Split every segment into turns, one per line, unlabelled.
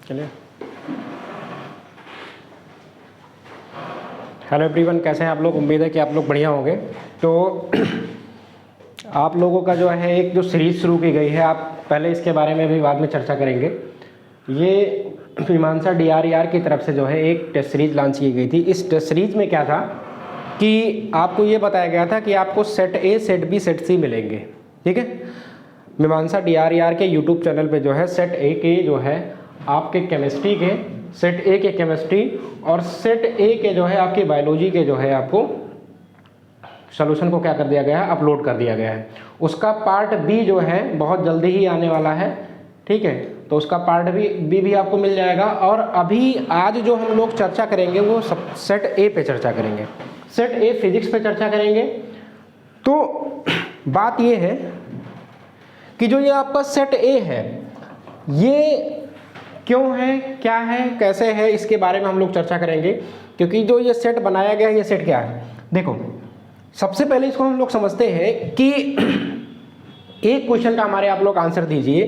चलिए, hello everyone, कैसे हैं आप लोग। उम्मीद है कि आप लोग बढ़िया होंगे। तो आप लोगों का जो है एक जो सीरीज़ शुरू की गई है, आप पहले इसके बारे में भी बाद में चर्चा करेंगे। ये मीमांसा DRER की तरफ से जो है एक टेस्ट सीरीज़ लॉन्च की गई थी। इस टेस्ट सीरीज़ में क्या था कि आपको ये बताया गया था कि आपको set A, set B, set C मिलेंगे। ठीक है, मीमांसा DRER के यूट्यूब चैनल पे जो है सेट ए के जो है आपके केमिस्ट्री के, सेट ए के केमिस्ट्री और सेट ए के जो है आपकी बायोलॉजी के जो है आपको सॉल्यूशन को क्या कर दिया गया है, अपलोड कर दिया गया है। उसका पार्ट बी जो है बहुत जल्दी ही आने वाला है। ठीक है, तो उसका पार्ट बी भी आपको मिल जाएगा। और अभी आज जो हम लोग चर्चा करेंगे वो सब सेट ए पे चर्चा करेंगे, सेट ए फिजिक्स पे चर्चा करेंगे। तो बात ये है कि जो ये आपका सेट ए है, ये क्यों है, क्या है, कैसे है, इसके बारे में हम लोग चर्चा करेंगे। क्योंकि जो ये सेट बनाया गया है, ये सेट क्या है, देखो सबसे पहले इसको हम लोग समझते हैं कि एक क्वेश्चन का हमारे आप लोग आंसर दीजिए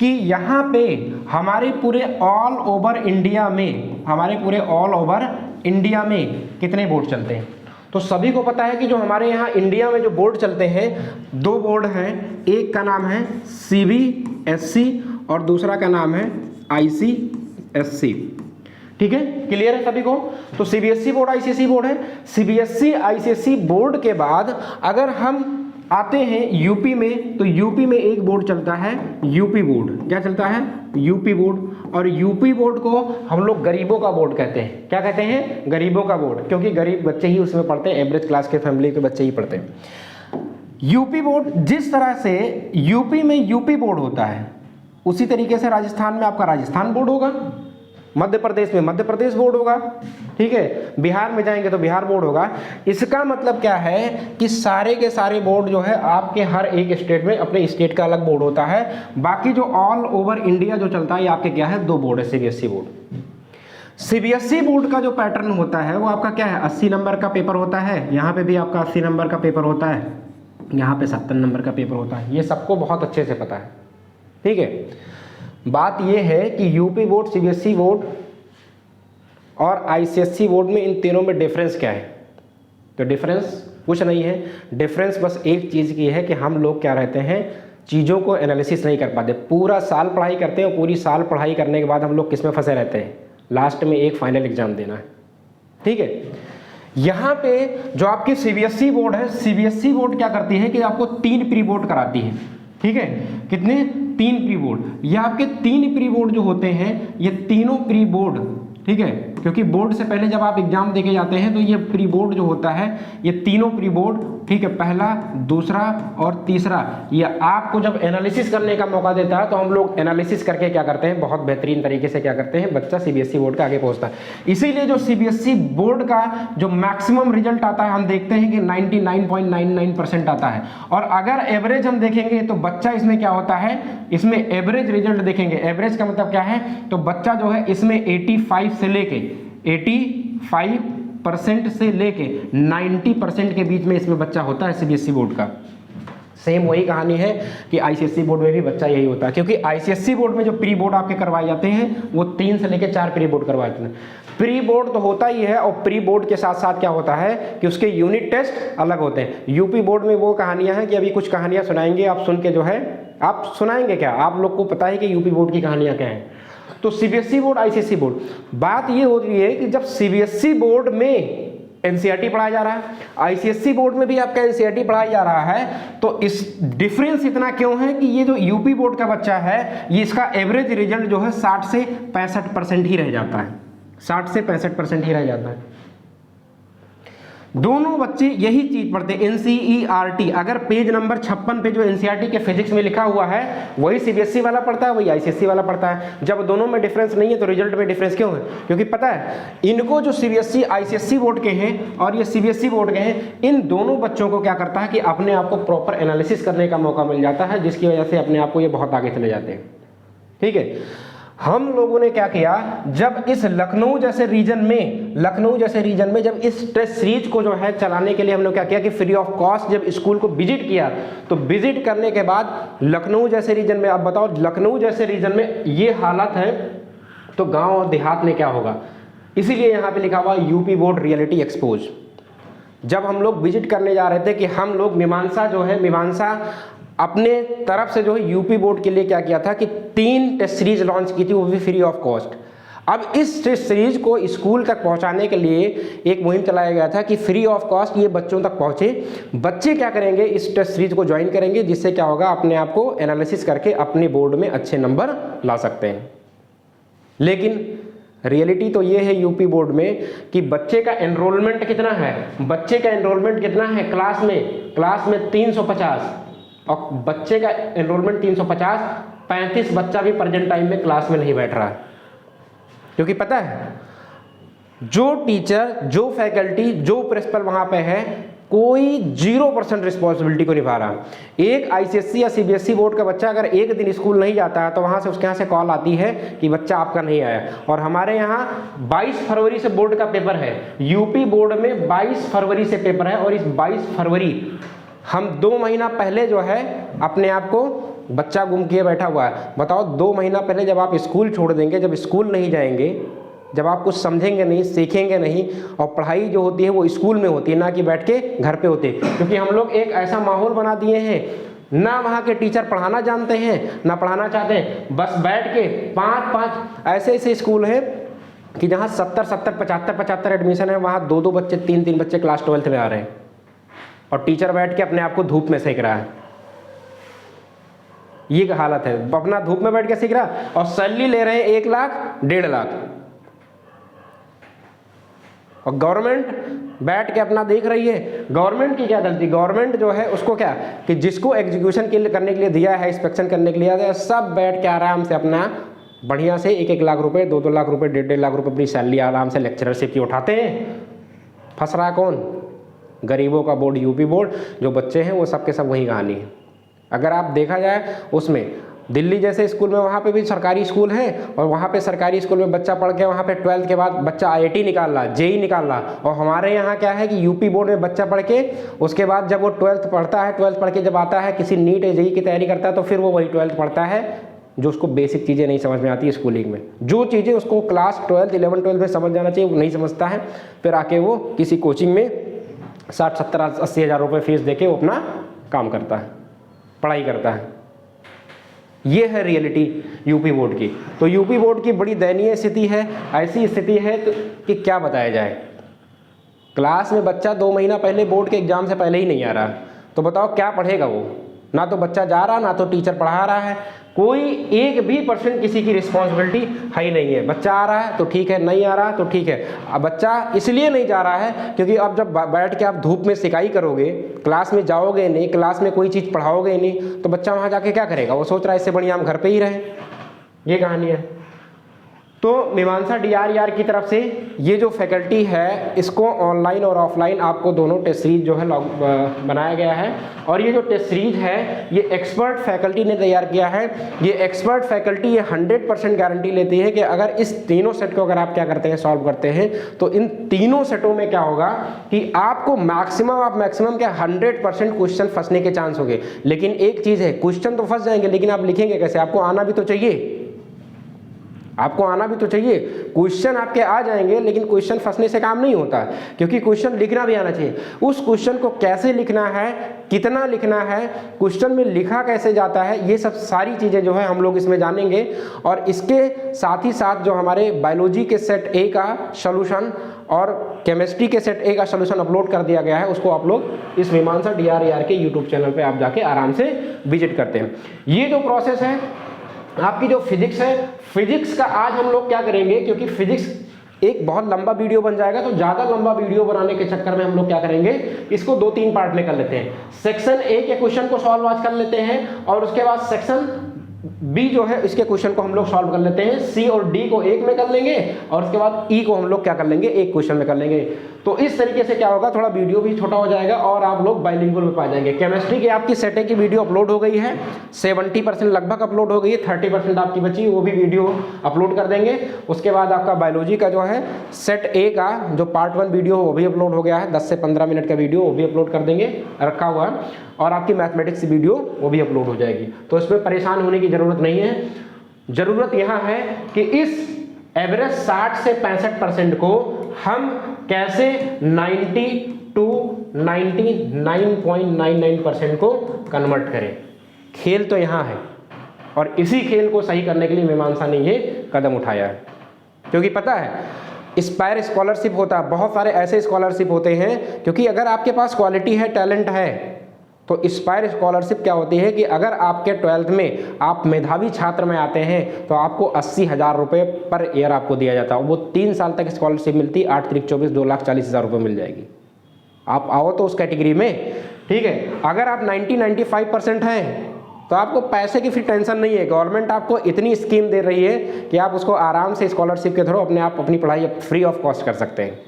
कि यहाँ पे हमारे पूरे ऑल ओवर इंडिया में, हमारे पूरे ऑल ओवर इंडिया में कितने बोर्ड चलते हैं। तो सभी को पता है कि जो हमारे यहाँ इंडिया में जो बोर्ड चलते हैं, दो बोर्ड हैं। एक का नाम है CBSE और दूसरा का नाम है ICSE। ठीक है, क्लियर है सभी को। तो CBSE बोर्ड, ICSE बोर्ड है। CBSE ICSE बोर्ड के बाद अगर हम आते हैं यूपी में, तो यूपी में एक बोर्ड चलता है यूपी बोर्ड। क्या चलता है? UP board. और यूपी बोर्ड को हम लोग गरीबों का बोर्ड कहते हैं। क्या कहते हैं? गरीबों का बोर्ड, क्योंकि गरीब बच्चे ही उसमें पढ़ते हैं, एवरेज क्लास के फैमिली के बच्चे ही पढ़ते हैं। यूपी बोर्ड, जिस तरह से यूपी में यूपी बोर्ड होता है, उसी तरीके से राजस्थान में आपका राजस्थान बोर्ड होगा, मध्य प्रदेश में मध्य प्रदेश बोर्ड होगा। ठीक है, बिहार में जाएंगे तो बिहार बोर्ड होगा। इसका मतलब क्या है कि सारे के सारे बोर्ड जो है आपके हर एक स्टेट में अपने स्टेट का अलग बोर्ड होता है। बाकी जो ऑल ओवर इंडिया जो चलता है, ये आपके क्या है, दो बोर्ड है, CBSE बोर्ड। CBSE बोर्ड का जो पैटर्न होता है वो आपका क्या है, 80 नंबर का पेपर होता है। यहाँ पे भी आपका 80 नंबर का पेपर होता है, यहाँ पे 70 नंबर का पेपर होता है। ये सबको बहुत अच्छे से पता है। ठीक है, बात यह है कि यूपी बोर्ड, CBSE बोर्ड और ICSE बोर्ड में इन तीनों में डिफरेंस क्या है। तो डिफरेंस कुछ नहीं है, डिफरेंस बस एक चीज़ की है कि हम लोग क्या रहते हैं, चीज़ों को एनालिसिस नहीं कर पाते। पूरा साल पढ़ाई करते हैं, पूरी साल पढ़ाई करने के बाद हम लोग किस में फंसे रहते हैं, लास्ट में एक फाइनल एग्जाम देना है। ठीक है, यहाँ पे जो आपकी CBSE बोर्ड है, CBSE बोर्ड क्या करती है कि आपको 3 प्री बोर्ड कराती है। ठीक है, कितने? 3 प्री बोर्ड। ये आपके 3 प्री बोर्ड जो होते हैं, ये तीनों प्री बोर्ड, ठीक है, क्योंकि बोर्ड से पहले जब आप एग्जाम देके जाते हैं तो ये प्री बोर्ड जो होता है, ये तीनों प्री बोर्ड, ठीक है, पहला, दूसरा और तीसरा, ये आपको जब एनालिसिस करने का मौका देता है तो हम लोग एनालिसिस करके क्या करते हैं, बहुत बेहतरीन तरीके से क्या करते हैं, बच्चा CBSE बोर्ड का आगे पहुंचता है। इसीलिए जो CBSE बोर्ड का जो मैक्सिमम रिजल्ट आता है, हम देखते हैं कि 99.99% आता है। और अगर एवरेज हम देखेंगे तो बच्चा इसमें क्या होता है, इसमें एवरेज रिजल्ट देखेंगे। एवरेज का मतलब क्या है, तो बच्चा जो है इसमें 85 से लेके 85% से लेके 90% के बीच में इसमें बच्चा होता है CBSE बोर्ड का। सेम वही कहानी है कि ICSE बोर्ड में भी बच्चा यही होता है, क्योंकि ICSE बोर्ड में जो प्री बोर्ड आपके करवाए जाते हैं वो 3 से लेके 4 प्री बोर्ड करवाए जाते हैं। प्री बोर्ड तो होता ही है, और प्री बोर्ड के साथ साथ क्या होता है कि उसके यूनिट टेस्ट अलग होते हैं। यूपी बोर्ड में वो कहानियां हैं कि अभी कुछ कहानियां सुनाएंगे, आप सुन के जो है, आप सुनाएंगे क्या, आप लोग को पता है कि यूपी बोर्ड की कहानियां क्या हैं। तो CBSE बोर्ड, ICSE बोर्ड, बात ये हो रही है कि जब CBSE बोर्ड में NCERT पढ़ाया जा रहा है, ICSE बोर्ड में भी आपका NCERT पढ़ाया जा रहा है, तो इस डिफरेंस इतना क्यों है कि ये जो यूपी बोर्ड का बच्चा है, ये इसका एवरेज रिजल्ट जो है 60 से 65% ही रह जाता है, 60 से 65% ही रह जाता है। दोनों बच्चे यही चीज पढ़ते हैं, NCERT। अगर पेज नंबर 56 पे जो NCERT के फिजिक्स में लिखा हुआ है वही CBSE वाला पढ़ता है, वही ICSE वाला पढ़ता है। जब दोनों में डिफरेंस नहीं है तो रिजल्ट में डिफरेंस क्यों है? क्योंकि पता है, इनको जो CBSE ICSE बोर्ड के हैं और ये CBSE बोर्ड के हैं, इन दोनों बच्चों को क्या करता है कि अपने आप को प्रॉपर एनालिसिस करने का मौका मिल जाता है, जिसकी वजह से अपने आप को ये बहुत आगे चले जाते हैं। ठीक है, हम लोगों ने क्या किया, जब इस लखनऊ जैसे रीजन में जब इस टेस्ट सीरीज को जो है चलाने के लिए हमने क्या किया कि फ्री ऑफ कॉस्ट जब स्कूल को विजिट किया, तो विजिट करने के बाद लखनऊ जैसे रीजन में, अब बताओ लखनऊ जैसे रीजन में ये हालत है तो गांव और देहात में क्या होगा, इसीलिए यहाँ पे लिखा हुआ यूपी बोर्ड रियलिटी एक्सपोज। जब हम लोग विजिट करने जा रहे थे कि हम लोग मीमांसा जो है, मीमांसा अपने तरफ से जो है यूपी बोर्ड के लिए क्या किया था कि 3 टेस्ट सीरीज लॉन्च की थी, वो भी फ्री ऑफ कॉस्ट। अब इस टेस्ट सीरीज को स्कूल तक पहुंचाने के लिए एक मुहिम चलाया गया था कि फ्री ऑफ कॉस्ट ये बच्चों तक पहुंचे। बच्चे क्या करेंगे, इस टेस्ट सीरीज को ज्वाइन करेंगे, जिससे क्या होगा, अपने आप को एनालिसिस करके अपने बोर्ड में अच्छे नंबर ला सकते हैं। लेकिन रियलिटी तो ये है यूपी बोर्ड में कि बच्चे का एनरोलमेंट कितना है, बच्चे का एनरोलमेंट कितना है क्लास में 350, और बच्चे का एनरोलमेंट 350, 35 बच्चा भी प्रेजेंट टाइम में क्लास में नहीं बैठ रहा है। क्योंकि पता है, जो टीचर, जो फैकल्टी, जो प्रिंसिपल वहां पे है, कोई 0% रिस्पॉन्सिबिलिटी को निभा रहा। एक आईसीएसई या सीबीएसई बोर्ड का बच्चा अगर एक दिन स्कूल नहीं जाता है तो वहां से उसके यहाँ से कॉल आती है कि बच्चा आपका नहीं आया। और हमारे यहाँ 22 फरवरी से बोर्ड का पेपर है, यूपी बोर्ड में 22 फरवरी से पेपर है, और इस 22 फरवरी हम 2 महीना पहले जो है अपने आप को बच्चा गुम किए बैठा हुआ है। बताओ, 2 महीना पहले जब आप स्कूल छोड़ देंगे, जब स्कूल नहीं जाएंगे, जब आप कुछ समझेंगे नहीं, सीखेंगे नहीं, और पढ़ाई जो होती है वो स्कूल में होती है, ना कि बैठ के घर पे होती है। क्योंकि हम लोग एक ऐसा माहौल बना दिए हैं, ना वहाँ के टीचर पढ़ाना जानते हैं ना पढ़ाना चाहते हैं, बस बैठ के 5 ऐसे ऐसे स्कूल हैं कि जहाँ 70 75 एडमिशन है, वहाँ 2 बच्चे 3 बच्चे क्लास 12th में आ रहे हैं, और टीचर बैठ के अपने आप को धूप में सेक रहा है। ये हालत है, अपना धूप में बैठ के सीख रहा, और सैलरी ले रहे हैं 1 लाख 1.5 लाख, और गवर्नमेंट बैठ के अपना देख रही है। गवर्नमेंट की क्या गलती, गवर्नमेंट जो है उसको क्या कि जिसको एग्जीक्यूशन के लिए करने के लिए दिया है, इंस्पेक्शन करने के लिए दिया है, सब बैठ के आराम से अपना बढ़िया से 1-1 लाख रुपए, 2-2 लाख रुपए, 1.5 लाख रुपए अपनी सैलरी आराम से लेक्चरशिप की उठाते हैं। फंस रहा कौन, गरीबों का बोर्ड यूपी बोर्ड। जो बच्चे हैं वो सब के सब वही कहानी है। अगर आप देखा जाए उसमें दिल्ली जैसे स्कूल में, वहाँ पे भी सरकारी स्कूल हैं, और वहाँ पे सरकारी स्कूल में बच्चा पढ़ के वहाँ पे 12th के बाद बच्चा आईआईटी निकाल रहा, जेई निकाल रहा। और हमारे यहाँ क्या है कि यूपी बोर्ड में बच्चा पढ़ के उसके बाद जब वो 12th पढ़ता है, 12th पढ़ के जब आता है किसी नीट या जेई की तैयारी करता है, तो फिर वो वही 12th पढ़ता है जो उसको बेसिक चीज़ें नहीं समझ में आती है स्कूलिंग में। जो चीज़ें उसको क्लास 12th 11 12 में समझ जाना चाहिए वो नहीं समझता है, फिर आके वो किसी कोचिंग में 60-70-80 हज़ार रुपये फीस दे के वो अपना काम करता है, पढ़ाई करता है। ये है रियलिटी यूपी बोर्ड की। तो यूपी बोर्ड की बड़ी दयनीय स्थिति है, ऐसी स्थिति है तो कि क्या बताया जाए। क्लास में बच्चा 2 महीना पहले बोर्ड के एग्जाम से पहले ही नहीं आ रहा, तो बताओ क्या पढ़ेगा वो। ना तो बच्चा जा रहा, ना तो टीचर पढ़ा रहा है, कोई 1% किसी की रिस्पॉन्सिबिलिटी है ही नहीं है। बच्चा आ रहा है तो ठीक है, नहीं आ रहा तो ठीक है। अब बच्चा इसलिए नहीं जा रहा है क्योंकि अब जब बैठ के आप धूप में सिकाई करोगे, क्लास में जाओगे नहीं, क्लास में कोई चीज़ पढ़ाओगे नहीं, तो बच्चा वहाँ जाके क्या करेगा, वो सोच रहा है इससे बढ़िया हम घर पे ही रहें। ये कहानी है। तो मीमांसा DRER की तरफ से ये जो फैकल्टी है, इसको ऑनलाइन और ऑफलाइन आपको दोनों टेस्ट सीरीज जो है बनाया गया है। और ये जो टेस्ट सीरीज है ये एक्सपर्ट फैकल्टी ने तैयार किया है। ये एक्सपर्ट फैकल्टी ये 100% गारंटी लेती है कि अगर इस तीनों सेट को अगर आप क्या करते हैं, सॉल्व करते हैं, तो इन तीनों सेटों में क्या होगा कि आपको मैक्सिमम क्या 100% क्वेश्चन फंसने के चांस होंगे। लेकिन एक चीज़ है, क्वेश्चन तो फंस जाएंगे, लेकिन आप लिखेंगे कैसे, आपको आना भी तो चाहिए, आपको आना भी तो चाहिए। क्वेश्चन आपके आ जाएंगे लेकिन क्वेश्चन फंसने से काम नहीं होता, क्योंकि क्वेश्चन लिखना भी आना चाहिए। उस क्वेश्चन को कैसे लिखना है, कितना लिखना है, क्वेश्चन में लिखा कैसे जाता है, ये सब सारी चीज़ें जो है हम लोग इसमें जानेंगे। और इसके साथ ही साथ जो हमारे बायोलॉजी के सेट ए का सॉल्यूशन और केमिस्ट्री के सेट ए का सॉल्यूशन अपलोड कर दिया गया है, उसको आप लोग इस मीमांसा DRER के यूट्यूब चैनल पर आप जाके आराम से विजिट करते हैं। ये जो प्रोसेस है आपकी जो फिजिक्स है, फिजिक्स का आज हम लोग क्या करेंगे, क्योंकि फिजिक्स एक बहुत लंबा वीडियो बन जाएगा, तो ज़्यादा लंबा वीडियो बनाने के चक्कर में हम लोग क्या करेंगे, इसको 2-3 पार्ट में कर लेते हैं। सेक्शन ए के क्वेश्चन को सॉल्व आज कर लेते हैं, और उसके बाद सेक्शन बी जो है इसके क्वेश्चन को हम लोग सॉल्व कर लेते हैं। सी और डी को एक में कर लेंगे, और उसके बाद ई को हम लोग क्या कर लेंगे, एक क्वेश्चन में कर लेंगे। तो इस तरीके से क्या होगा, थोड़ा वीडियो भी छोटा हो जाएगा और आप लोग बाइलिंगुअल में पा जाएंगे। केमिस्ट्री की आपकी सेट ए की वीडियो अपलोड हो गई है, 70% लगभग अपलोड हो गई है, 30% आपकी बची, वो भी वीडियो अपलोड कर देंगे। उसके बाद आपका बायोलॉजी का जो है सेट ए का जो पार्ट 1 वीडियो वो भी अपलोड हो गया है, 10 से 15 मिनट का वीडियो वो भी अपलोड कर देंगे, रखा हुआ है। और आपकी मैथमेटिक्स वीडियो वो भी अपलोड हो जाएगी। तो इसमें परेशान होने की ज़रूरत नहीं है। ज़रूरत यहाँ है कि इस एवरेज 60 से 65% को हम कैसे 90 to 99.99% को कन्वर्ट करें। खेल तो यहाँ है और इसी खेल को सही करने के लिए मीमांसा ने ये कदम उठाया है। क्योंकि पता है एस्पायर स्कॉलरशिप होता है, बहुत सारे ऐसे स्कॉलरशिप होते हैं, क्योंकि अगर आपके पास क्वालिटी है, टैलेंट है, तो एस्पायर स्कॉलरशिप क्या होती है कि अगर आपके 12th में आप मेधावी छात्र में आते हैं तो आपको 80,000 रुपये पर ईयर आपको दिया जाता है। वो 3 साल तक स्कॉलरशिप मिलती, 8 तारीख 24 2,40,000 रुपये मिल जाएगी। आप आओ तो उस कैटेगरी में, ठीक है। अगर आप 90-95% हैं तो आपको पैसे की फिर टेंशन नहीं है। गवर्नमेंट आपको इतनी स्कीम दे रही है कि आप उसको आराम से स्कॉलरशिप के थ्रू अपनी पढ़ाई फ्री ऑफ कॉस्ट कर सकते हैं।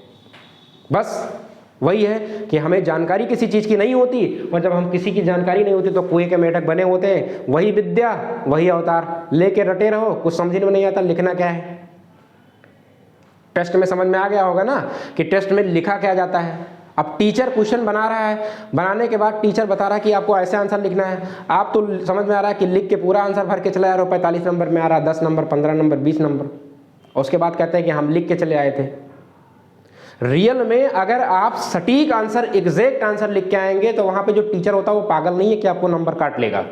बस वही है कि हमें जानकारी किसी चीज़ की नहीं होती, और जब हम किसी की जानकारी नहीं होती तो कुएं के मेढक बने होते हैं। वही विद्या वही अवतार, लेके रटे रहो, कुछ समझने में नहीं आता लिखना क्या है। टेस्ट में समझ में आ गया होगा ना कि टेस्ट में लिखा क्या जाता है। अब टीचर क्वेश्चन बना रहा है, बनाने के बाद टीचर बता रहा है कि आपको ऐसे आंसर लिखना है। आप तो समझ में आ रहा है कि लिख के पूरा आंसर भर के चले आ रहे हो, 45 नंबर में आ रहा है, 10 नंबर, 15 नंबर, 20 नंबर, और उसके बाद कहते हैं कि हम लिख के चले आए थे। रियल में अगर आप सटीक आंसर, एग्जैक्ट आंसर लिख के आएंगे तो वहां पे जो टीचर होता है वो पागल नहीं है कि आपको नंबर काट लेगा,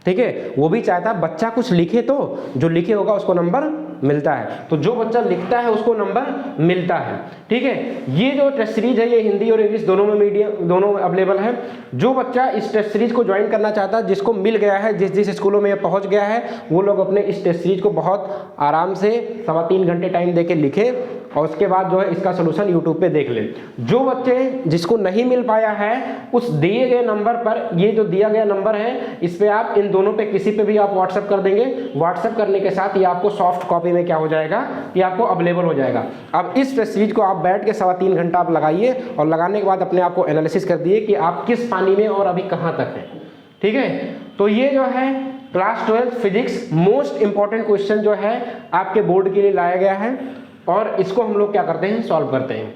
ठीक है। वो भी चाहता है बच्चा कुछ लिखे, तो जो लिखे होगा उसको नंबर मिलता है। तो जो बच्चा लिखता है उसको नंबर मिलता है, ठीक है। ये जो टेस्ट सीरीज है ये हिंदी और इंग्लिश दोनों में मीडियम दोनों अवेलेबल है। जो बच्चा इस टेस्ट सीरीज को ज्वाइन करना चाहता है, जिसको मिल गया है, जिस स्कूलों में ये पहुंच गया है, वो लोग अपने इस टेस्ट सीरीज को बहुत आराम से 3.25 घंटे टाइम देके लिखे और उसके बाद जो है इसका सोल्यूशन यूट्यूब पे देख ले। जो बच्चे जिसको नहीं मिल पाया है उस दिए गए नंबर पर, ये जो दिया गया नंबर है इस पे आप इन दोनों पे किसी पे भी आप व्हाट्सएप कर देंगे। व्हाट्सएप करने के साथ ये आपको सॉफ्ट कॉपी में क्या हो जाएगा, ये आपको अवेलेबल हो जाएगा। अब इस टेस्ट सीरीज को आप बैठ के 3.25 घंटा आप लगाइए और लगाने के बाद अपने आप को एनालिसिस कर दिए कि आप किस पानी में और अभी कहाँ तक है, ठीक है। तो ये जो है class 12 physics most important question जो है आपके बोर्ड के लिए लाया गया है और इसको हम लोग क्या करते हैं, सॉल्व करते हैं,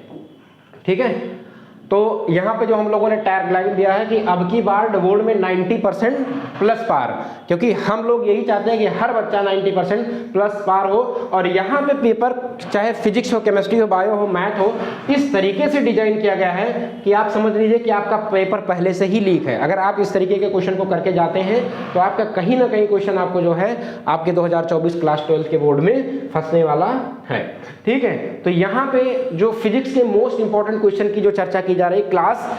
ठीक है। तो यहाँ पे जो हम लोगों ने टैगलाइन दिया है कि अब की बार बोर्ड में 90% प्लस पार, क्योंकि हम लोग यही चाहते हैं कि हर बच्चा 90% प्लस पार हो। और यहाँ पे पेपर चाहे फिजिक्स हो, केमिस्ट्री हो, बायो हो, मैथ हो, इस तरीके से डिजाइन किया गया है कि आप समझ लीजिए कि आपका पेपर पहले से ही लीक है। अगर आप इस तरीके के क्वेश्चन को करके जाते हैं तो आपका कहीं ना कहीं क्वेश्चन आपको जो है आपके 2024 क्लास 12 के बोर्ड में फंसने वाला है, ठीक है। तो यहाँ पे जो फिजिक्स के मोस्ट इंपॉर्टेंट क्वेश्चन की जो चर्चा की जा रही क्लास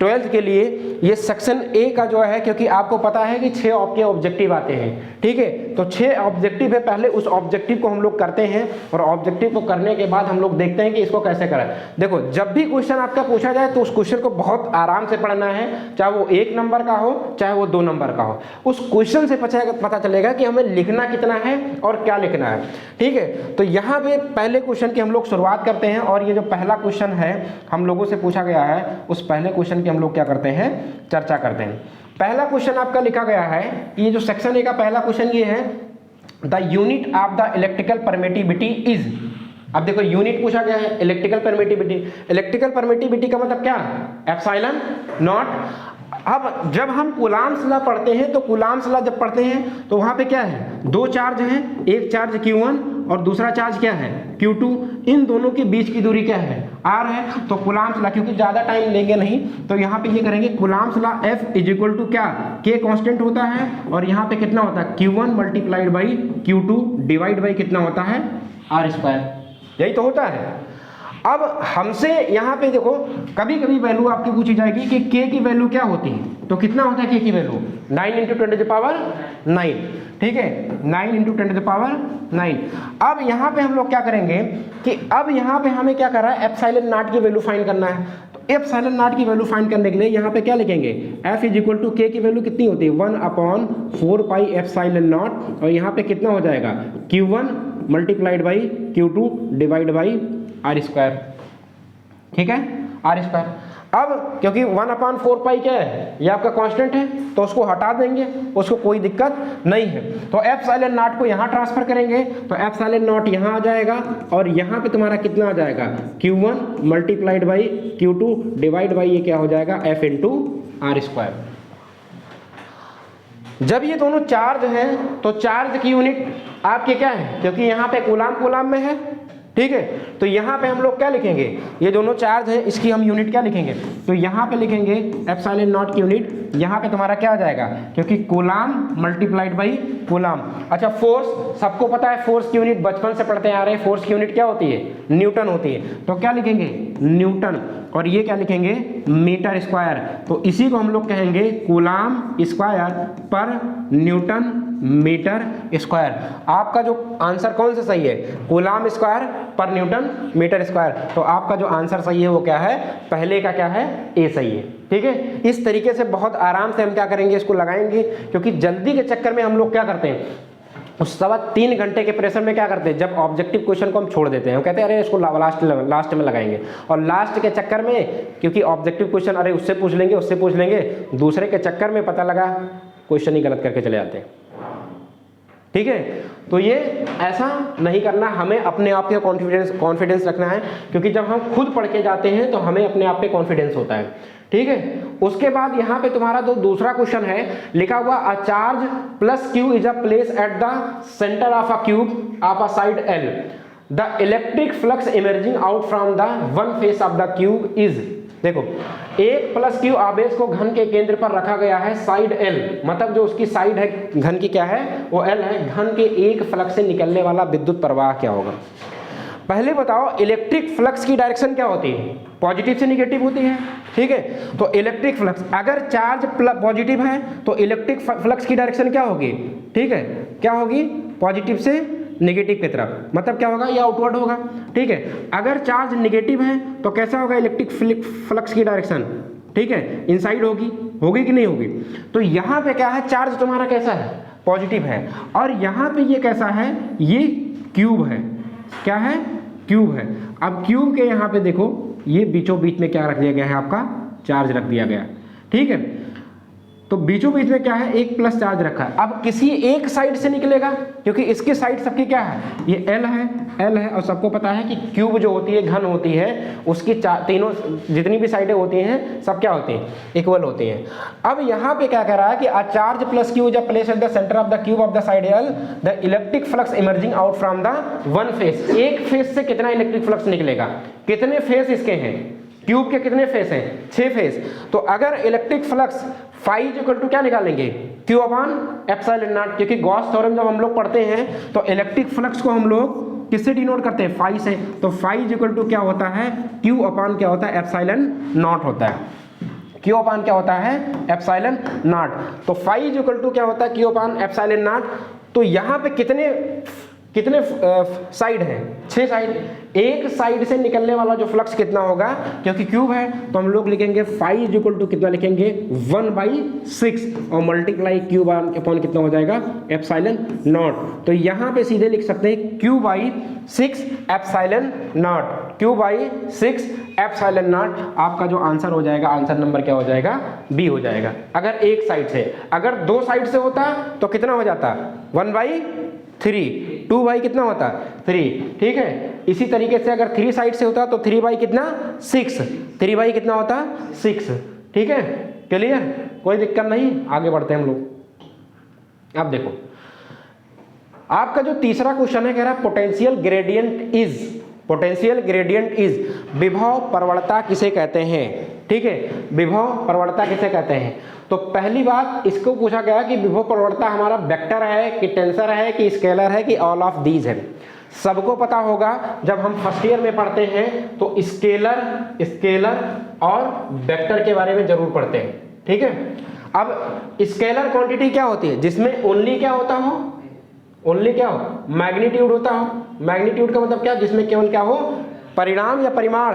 12 के लिए, ये सेक्शन ए का जो है, क्योंकि आपको पता है कि 6 आपके ऑब्जेक्टिव आते हैं, ठीक है। तो 6 ऑब्जेक्टिव है, पहले उस ऑब्जेक्टिव को हम लोग करते हैं और ऑब्जेक्टिव को करने के बाद हम लोग देखते हैं कि इसको कैसे करें। देखो जब भी क्वेश्चन आपका पूछा जाए तो उस क्वेश्चन को बहुत आराम से पढ़ना है, चाहे वो 1 नंबर का हो चाहे वो 2 नंबर का हो। उस क्वेश्चन से पता चलेगा कि हमें लिखना कितना है और क्या लिखना है, ठीक है। तो यहाँ पे पहले क्वेश्चन की हम लोग शुरुआत करते हैं और ये जो पहला क्वेश्चन है हम लोगों से पूछा गया है, उस पहले क्वेश्चन हम लोग क्या करते हैं, चर्चा करते हैं। पहला क्वेश्चन आपका लिखा गया है, ये जो सेक्शन ए का पहला क्वेश्चन ये है, the unit of the electrical permittivity is. अब देखो यूनिट पूछा गया है, इलेक्ट्रिकल परमिटिविटी। इलेक्ट्रिकल परमिटिविटी का मतलब क्या, एप्सिलॉन नॉट। अब जब हम कूलाम्स लॉ पढ़ते हैं तो कूलाम्स लॉ जब पढ़ते हैं तो वहां पे क्या है, 2 चार्ज हैं, एक चार्ज Q1 और दूसरा चार्ज क्या है Q2। इन दोनों के बीच की दूरी क्या है, R है। तो कूलाम्स लॉ, क्योंकि ज्यादा टाइम लेंगे नहीं तो यहाँ पे ये करेंगे, Coulomb's law F is equal to क्या, K कांस्टेंट होता है और यहाँ पे कितना होता है Q1 multiplied by Q2 divide by कितना होता है R²। यही तो होता है। अब हमसे यहाँ पे देखो कभी कभी वैल्यू आपकी पूछी जाएगी कि K की वैल्यू क्या होती है, तो कितना होता है K की वैल्यू 9 × 10⁹, ठीक है, 9 × 10⁹। अब यहाँ पे हम लोग क्या करेंगे कि अब यहाँ पे हमें क्या कर रहा है, एप्सिलॉन नॉट की वैल्यू फाइंड करना है। तो एप्सिलॉन नॉट की वैल्यू फाइंड करने के लिए यहाँ पे क्या लिखेंगे, F is equal to K की वैल्यू कितनी होती है 1/4 पाई एप्सिलॉन नॉट और यहाँ पे कितना हो जाएगा Q1 multiplied by Q2 divide by R², ठीक है, R²। अब क्योंकि 1/4 पाई क्या है, ये आपका कांस्टेंट है तो उसको हटा देंगे, उसको कोई दिक्कत नहीं है। तो एप्सिलॉन नॉट को यहाँ ट्रांसफर करेंगे तो एप्सिलॉन नॉट यहाँ आ जाएगा और यहाँ पे तुम्हारा कितना आ जाएगा Q1 multiplied by Q2 divide by ये क्या हो जाएगा F × R²। जब ये दोनों चार्ज हैं तो चार्ज की यूनिट आपके क्या है, क्योंकि यहाँ पे कूलाम में है, ठीक है, तो यहाँ पे हम लोग क्या लिखेंगे, ये दोनों चार्ज है, इसकी हम यूनिट क्या लिखेंगे, तो यहाँ पे लिखेंगे एप्सिलॉन नॉट की यूनिट, यहाँ पे तुम्हारा क्या हो जाएगा, क्योंकि कूलाम मल्टीप्लाइड बाई कूलाम। अच्छा फोर्स, सबको पता है फोर्स की यूनिट बचपन से पढ़ते आ रहे हैं, फोर्स की यूनिट क्या होती है, न्यूटन होती है, तो क्या लिखेंगे न्यूटन, और ये क्या लिखेंगे मीटर स्क्वायर, तो इसी को हम लोग कहेंगे कूलाम स्क्वायर पर न्यूटन मीटर स्क्वायर। आपका जो आंसर कौन सा सही है, कूलाम स्क्वायर पर न्यूटन मीटर स्क्वायर, तो आपका जो आंसर सही है वो क्या है, पहले का क्या है, ए सही है, ठीक है। इस तरीके से बहुत आराम से हम क्या करेंगे, इसको लगाएंगे, क्योंकि जल्दी के चक्कर में हम लोग क्या करते हैं, उस 3.25 घंटे के प्रेशर में क्या करते हैं, जब ऑब्जेक्टिव क्वेश्चन को हम छोड़ देते हैं, हम कहते हैं अरे इसको लास्ट में लगाएंगे, और लास्ट के चक्कर में क्योंकि ऑब्जेक्टिव क्वेश्चन अरे उससे पूछ लेंगे, दूसरे के चक्कर में पता लगा क्वेश्चन ही गलत करके चले जाते हैं, ठीक है। तो ये ऐसा नहीं करना, हमें अपने आप पे कॉन्फिडेंस रखना है, क्योंकि जब हम खुद पढ़ के जाते हैं तो हमें अपने आप पे कॉन्फिडेंस होता है, ठीक है। उसके बाद यहाँ पे तुम्हारा जो दूसरा क्वेश्चन है लिखा हुआ, a charge plus Q is a place at the centre of a cube of a side L, the electric flux emerging out from the one face of the cube is, देखो एक plus Q आवेश को घन के केंद्र पर रखा गया है साइड एल, मतलब जो उसकी साइड है घन की क्या है, वो एल है, घन के एक फ्लक्स से निकलने वाला विद्युत प्रवाह क्या होगा। पहले बताओ इलेक्ट्रिक फ्लक्स की डायरेक्शन क्या होती है, पॉजिटिव से निगेटिव होती है, ठीक है। तो इलेक्ट्रिक फ्लक्स, अगर चार्ज पॉजिटिव है तो इलेक्ट्रिक फ्लक्स की डायरेक्शन क्या होगी, ठीक है, क्या होगी, पॉजिटिव से नेगेटिव की तरफ, मतलब क्या होगा, ये आउटवर्ड होगा, ठीक है। अगर चार्ज नेगेटिव है तो कैसा होगा इलेक्ट्रिक फ्लक्स की डायरेक्शन, ठीक है, इनसाइड होगी कि नहीं होगी। तो यहाँ पे क्या है, चार्ज तुम्हारा कैसा है, पॉजिटिव है, और यहाँ पे ये कैसा है, ये क्यूब है, क्या है, क्यूब है। अब क्यूब के यहाँ पे देखो ये बीचों बीच में क्या रख दिया गया है, आपका चार्ज रख दिया गया, ठीक है। तो बीचों बीच में क्या है, एक प्लस चार्ज रखा है। अब किसी एक साइड से निकलेगा, क्योंकि इसकी साइड सबकी क्या है, ये एल है, और सबको पता है कि क्यूब जो होती है, घन होती है, उसकी तीनों जितनी भी साइडें होती हैं सब क्या होती हैं, इक्वल होती हैं। अब यहाँ पे क्या कह रहा है कि अ चार्ज प्लस क्यू जब place at the centre of the cube of the side L, the electric flux emerging out from the one face, एक फेस से कितना इलेक्ट्रिक फ्लक्स निकलेगा, कितने फेस इसके हैं, क्यूब के कितने फेस हैं, 6 फेस। तो अगर electric flux phi equal to क्या निकालेंगे, क्यू अपॉन एप्सिलॉन नॉट, क्योंकि गॉस थ्योरम जब हम लोग पढ़ते हैं तो इलेक्ट्रिक फ्लक्स को हम लोग किससे डिनोट करते हैं, फाई से, तो फाई इक्वल टू क्या होता है, क्यू अपॉन क्या होता है, एप्सिलॉन नॉट होता है, क्यू अपॉन क्या होता है, एप्सिलॉन नॉट। तो फाई इक्वल टू क्या होता है, क्यू अपॉन एप्सिलॉन नॉट। तो यहाँ पे कितने साइड हैं, 6 साइड, एक साइड से निकलने वाला जो फ्लक्स कितना होगा, क्योंकि क्यूब है तो हम लोग लिखेंगे फाई इज इक्वल टू कितना लिखेंगे, 1/6, और मल्टीप्लाई क्यूब अपॉन कितना हो जाएगा, एप्सिलॉन नॉट। तो यहाँ पे सीधे लिख सकते हैं Q/6 epsilon not, Q/6 epsilon not. आपका जो आंसर हो जाएगा, आंसर नंबर क्या हो जाएगा, बी हो जाएगा। अगर एक साइड से, अगर 2 साइड से होता तो कितना हो जाता, 1/3, 2 कितना होता, 3, ठीक है। इसी तरीके से अगर 3 साइड से होता तो 3 कितना, 6, 3 कितना होता, 6, ठीक है, क्लियर, कोई दिक्कत नहीं, आगे बढ़ते हैं हम लोग। अब देखो आपका जो तीसरा क्वेश्चन है, कह रहा है पोटेंशियल ग्रेडियंट इज, विभव प्रवणता किसे कहते हैं, ठीक है, विभव प्रवणता किसे कहते हैं। तो पहली बात इसको पूछा गया कि विभव प्रवणता हमारा वेक्टर है कि टेंसर है कि स्केलर है कि ऑल ऑफ दीज है। सबको पता होगा जब हम फर्स्ट ईयर में पढ़ते हैं तो स्केलर और वेक्टर के बारे में जरूर पढ़ते हैं, ठीक है। अब स्केलर क्वांटिटी क्या होती है, जिसमें ओनली क्या होता हो, ओनली क्या हो, मैग्नीट्यूड होता हो। मैग्नीट्यूड का मतलब क्या, जिसमें केवल क्या हो, परिणाम या परिमाण,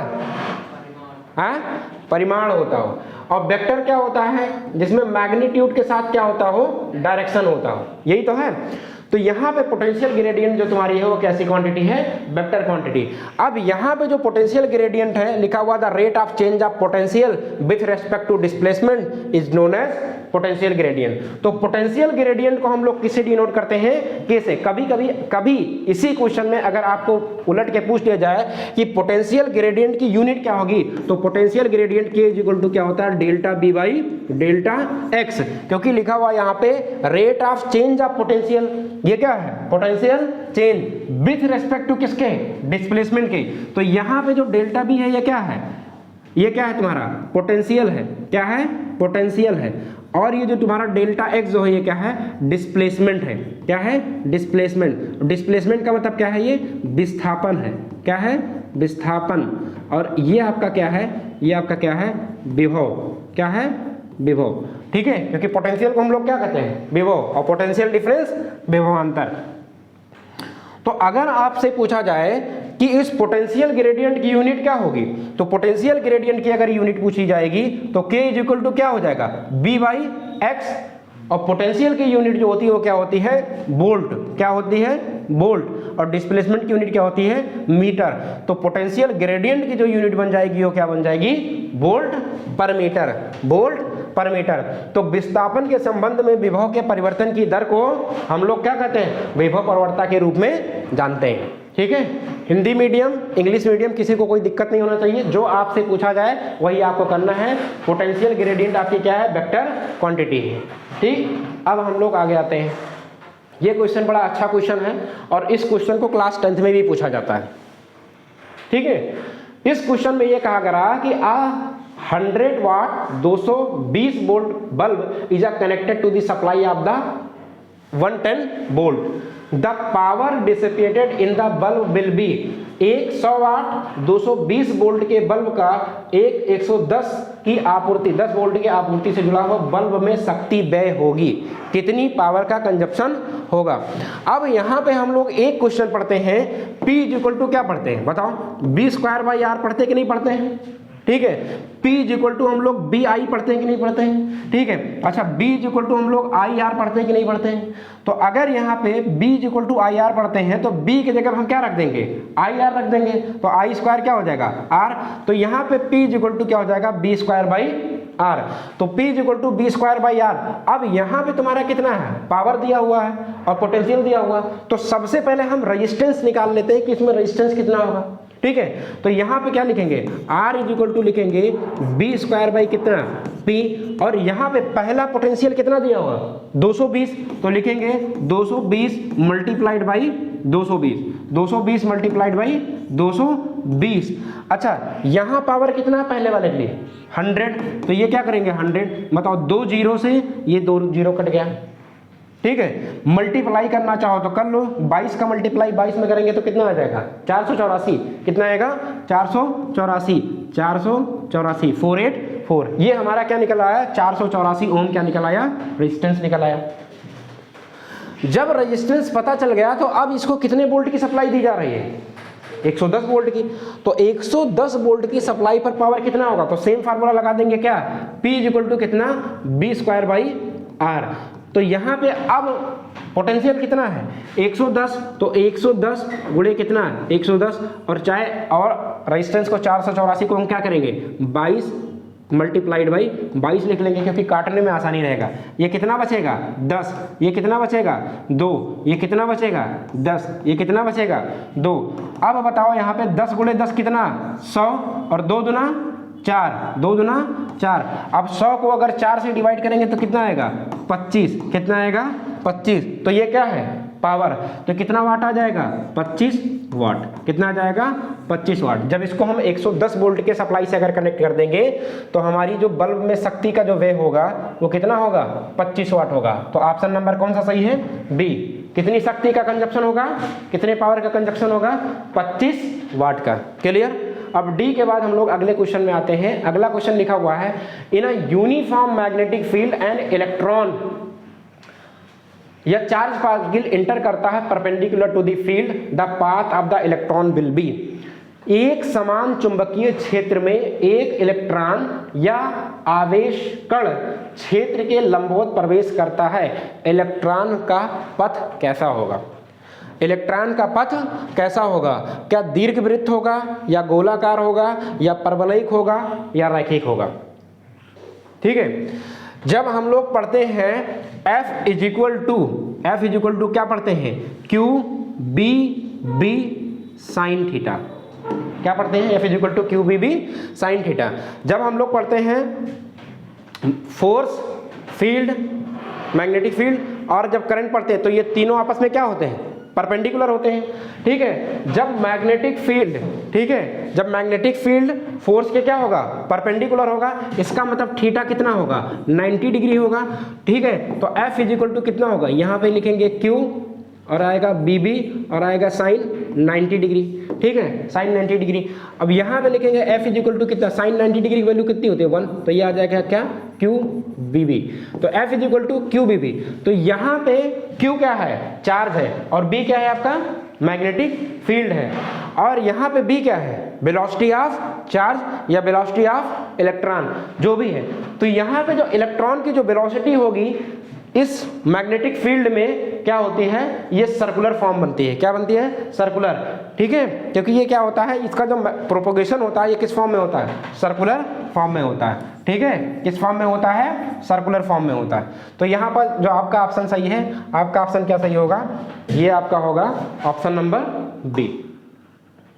परिमाण होता हो। और वेक्टर क्या होता है, जिसमें मैग्नीट्यूड के साथ क्या होता हो, डायरेक्शन होता हो, यही तो है। तो यहाँ पे पोटेंशियल ग्रेडियंट जो तुम्हारी है वो कैसी क्वांटिटी है, वेक्टर क्वांटिटी। अब यहाँ पे जो पोटेंशियल ग्रेडियंट है लिखा हुआ, the rate of change of potential with respect to displacement is known as potential gradient. तो पोटेंशियल ग्रेडियंट को हम लोग किससे डिनोट करते हैं, के से। कभी इसी क्वेश्चन में अगर आपको उलट के पूछ दिया जाए कि पोटेंशियल ग्रेडियंट की यूनिट क्या होगी, तो पोटेंशियल ग्रेडियंट के इज इक्वल टू क्या होता है, delta B by delta X, क्योंकि लिखा हुआ यहाँ पे rate of change of potential. ये क्या है, potential change with respect to किसके, डिस्प्लेसमेंट के। तो यहाँ पे जो डेल्टा बी है ये क्या है, ये क्या है तुम्हारा पोटेंशियल है, क्या है, पोटेंशियल है। और ये जो तुम्हारा डेल्टा एक्स जो है ये क्या है, डिस्प्लेसमेंट है। क्या है, डिस्प्लेसमेंट। डिस्प्लेसमेंट का मतलब क्या है, ये विस्थापन है। क्या है, विस्थापन। और ये आपका क्या है, ये आपका क्या है, विभव। क्या है, विभव। ठीक है, क्योंकि पोटेंशियल को हम लोग क्या कहते हैं, विभव, और पोटेंशियल डिफरेंस विभवांतर। तो अगर आपसे पूछा जाए कि इस पोटेंशियल ग्रेडियंट की यूनिट क्या होगी, तो पोटेंशियल ग्रेडियंट की अगर यूनिट पूछी जाएगी तो K इज इक्वल टू क्या हो जाएगा, B बाई एक्स। और पोटेंशियल की यूनिट जो होती है वो क्या होती है, वोल्ट। क्या होती है, वोल्ट। और डिस्प्लेसमेंट की यूनिट क्या होती है, मीटर। तो पोटेंशियल ग्रेडियंट की जो यूनिट बन जाएगी वो क्या बन जाएगी, वोल्ट पर मीटर। वोल्ट पर मीटर। तो विस्थापन के संबंध में विभव के परिवर्तन की दर को हम लोग क्या कहते हैं, विभव प्रवणता के रूप में जानते हैं। ठीक है, हिंदी मीडियम, इंग्लिश मीडियम, किसी को कोई दिक्कत नहीं होना चाहिए। जो आपसे पूछा जाए वही आपको करना है। पोटेंशियल ग्रेडियंट आपकी क्या है, वेक्टर क्वांटिटी है। ठीक, अब हम लोग आगे आते हैं। ये क्वेश्चन बड़ा अच्छा क्वेश्चन है और इस क्वेश्चन को क्लास 10th में भी पूछा जाता है। ठीक है, इस क्वेश्चन में ये कहा गया कि 100 watt 220 volt bulb is connected to the supply of the 110 volt. The power dissipated in the bulb will be. 100 watt 220 volt के बल्ब का 110 की आपूर्ति, 10 वोल्ट की आपूर्ति से जुड़ा हुआ बल्ब में शक्ति व्यय होगी। कितनी पावर का कंजप्शन होगा। अब यहाँ पे हम लोग एक क्वेश्चन पढ़ते हैं, P इज इक्वल टू क्या पढ़ते हैं बताओ, B स्क्वायर बाई आर पढ़ते हैं कि नहीं पढ़ते हैं। ठीक है, P इज इक्वल टू हम लोग बी आई पढ़ते हैं कि नहीं पढ़ते हैं। ठीक है, अच्छा B इज इक्वल टू हम लोग आई आर पढ़ते हैं कि नहीं पढ़ते हैं। तो अगर यहाँ पे B is equal to I R पढ़ते हैं तो B की जगह हम क्या रख देंगे, आई आर रख देंगे। तो आई स्क्वायर क्या हो जाएगा, आर। तो यहाँ पे P इज इक्वल टू क्या हो जाएगा, B स्क्वायर बाई आर। तो P is equal to B square by R. अब यहाँ पे तुम्हारा कितना है, पावर दिया हुआ है और पोटेंशियल दिया हुआ। तो सबसे पहले हम रेजिस्टेंस निकाल लेते हैं कि इसमें रेजिस्टेंस कितना होगा। ठीक है, तो यहाँ पे क्या लिखेंगे, R इज इक्वल टू लिखेंगे B स्क्वायर बाई कितना, P। और यहाँ पे पहला पोटेंशियल कितना दिया हुआ, 220। तो लिखेंगे 220 मल्टीप्लाइड बाई 220, 220 मल्टीप्लाइड बाई 220। अच्छा, यहाँ पावर कितना है पहले वाले के लिए, 100। तो ये क्या करेंगे 100, बताओ 2 जीरो से ये 2 जीरो कट गया। ठीक है, मल्टीप्लाई करना चाहो तो कर लो। 22 का मल्टीप्लाई 22 में करेंगे तो कितना आ जाएगा, 484। कितना आएगा, 484, 484, 484। ये हमारा क्या निकल आया, 484 ओम क्या निकल आया, रेजिस्टेंस निकल आया। जब रेजिस्टेंस पता चल गया तो अब इसको कितने वोल्ट की सप्लाई दी जा रही है, 110 वोल्ट की। तो 110 वोल्ट की सप्लाई पर पावर कितना होगा, तो सेम फार्मूला लगा देंगे क्या, P इज इक्वल टू कितना, B स्क्वायर बाई आर। तो यहाँ पे अब पोटेंशियल कितना है 110, तो 110 गुणे कितना है 110, और चाहे और रेजिस्टेंस को 484 को हम क्या करेंगे 22 मल्टीप्लाइड बाई 22 लिख लेंगे, क्योंकि काटने में आसानी रहेगा। ये कितना बचेगा 10, ये कितना बचेगा 2, ये कितना बचेगा 10, ये कितना बचेगा 2। अब बताओ यहाँ पे 10 गुणे 10 कितना 100, और 2 दूना 4, 2 दूना 4। अब 100 को अगर 4 से डिवाइड करेंगे तो कितना आएगा 25। कितना आएगा 25। तो ये क्या है पावर। तो कितना वाट आ जाएगा 25 वाट। कितना आ जाएगा 25 वाट। जब इसको हम 110 वोल्ट के सप्लाई से अगर कनेक्ट कर देंगे तो हमारी जो बल्ब में शक्ति का जो व्यय होगा वो कितना होगा 25 वाट होगा। तो ऑप्शन नंबर कौन सा सही है, बी। कितनी शक्ति का कंजप्शन होगा, कितने पावर का कंजप्शन होगा 25 वाट का। क्लियर। अब डी के बाद हम लोग अगले क्वेश्चन में आते हैं। अगला क्वेश्चन लिखा हुआ है, in a uniform magnetic field and electron या चार्ज पार्टिकल इंटर करता है perpendicular to the field, the path of the electron will be. एक समान चुंबकीय क्षेत्र में एक इलेक्ट्रॉन या आवेश कण क्षेत्र के लंबवत प्रवेश करता है, इलेक्ट्रॉन का पथ कैसा होगा। इलेक्ट्रॉन का पथ कैसा होगा, क्या दीर्घवृत्त होगा या गोलाकार होगा या परवलयिक होगा या रैखिक होगा। ठीक है, जब हम लोग पढ़ते हैं F इज इक्वल टू क्या पढ़ते हैं, Q B B sine theta. क्या पढ़ते हैं, F is equal to Q B B sine theta. जब हम लोग पढ़ते हैं फोर्स, फील्ड, मैग्नेटिक फील्ड और जब करंट पढ़ते हैं तो ये तीनों आपस में क्या होते हैं, परपेंडिकुलर होते हैं। ठीक है, जब मैग्नेटिक फील्ड, ठीक है, जब मैग्नेटिक फील्ड फोर्स के क्या होगा, परपेंडिकुलर होगा, इसका मतलब थीटा कितना होगा, 90 डिग्री होगा। ठीक है, तो F इज इक्वल टू कितना होगा, यहाँ पे लिखेंगे Q और आएगा BB और आएगा साइन 90 डिग्री। ठीक है, साइन 90 डिग्री। अब यहाँ पे लिखेंगे F इज इक्वल टू कितना, साइन 90 डिग्री की वैल्यू कितनी होती है 1, तो ये आ जाएगा क्या, QBB। तो F is equal to QBB। तो यहाँ पे Q क्या है, चार्ज है, और B क्या है आपका, मैग्नेटिक फील्ड है, और यहाँ पे B क्या है, वेलोसिटी ऑफ चार्ज या वेलोसिटी ऑफ इलेक्ट्रॉन, जो भी है। तो यहाँ पे जो इलेक्ट्रॉन की जो वेलोसिटी होगी इस मैग्नेटिक फील्ड में क्या होती है, ये सर्कुलर फॉर्म बनती है। क्या बनती है, सर्कुलर। ठीक है, क्योंकि ये क्या होता है, इसका जो प्रोपोगेशन होता है ये किस फॉर्म में होता है, सर्कुलर फॉर्म में होता है। ठीक है, किस फॉर्म में होता है, सर्कुलर फॉर्म में होता है। तो यहाँ पर जो आपका ऑप्शन सही है, आपका ऑप्शन क्या सही होगा, ये आपका होगा ऑप्शन नंबर बी।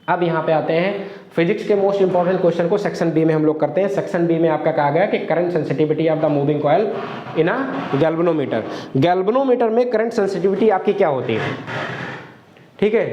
अब यहाँ पे आते हैं फिजिक्स के मोस्ट इंपॉर्टेंट क्वेश्चन को सेक्शन बी में हम लोग करते हैं। सेक्शन बी में आपका कहा गया कि current sensitivity of the moving coil in a galvanometer. Galvanometer में करंट सेंसिटिविटी आपकी क्या होती है। ठीक है,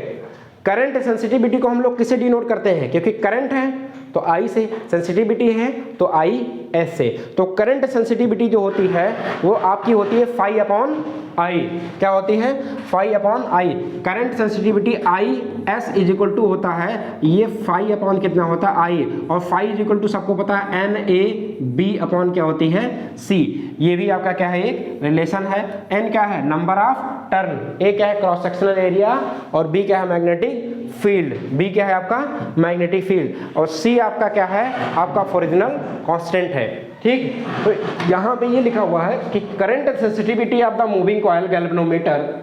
करंट सेंसिटिविटी को हम लोग किससे डिनोट करते हैं, क्योंकि करंट है तो I से, सेंसिटिविटी है तो IS से। तो करंट सेंसिटिविटी जो होती है वो आपकी होती है फाई अपॉन I। क्या होती है, phi upon I। Current sensitivity IS is equal to होता है, ये फाई अपॉन कितना होता है I, और फाई इज इक्वल टू सबको पता है NAB अपॉन क्या होती है C। ये भी आपका क्या है, एक रिलेशन है। N क्या है, नंबर ऑफ टर्न, A क्या है, क्रॉस सेक्शनल एरिया, और B क्या है, मैग्नेटिक फील्ड। B क्या है आपका, मैग्नेटिक फील्ड, और C आपका क्या है, आपका ओरिजिनल कांस्टेंट है। ठीक, तो यहाँ पे ये लिखा हुआ है कि current sensitivity of the moving coil galvanometer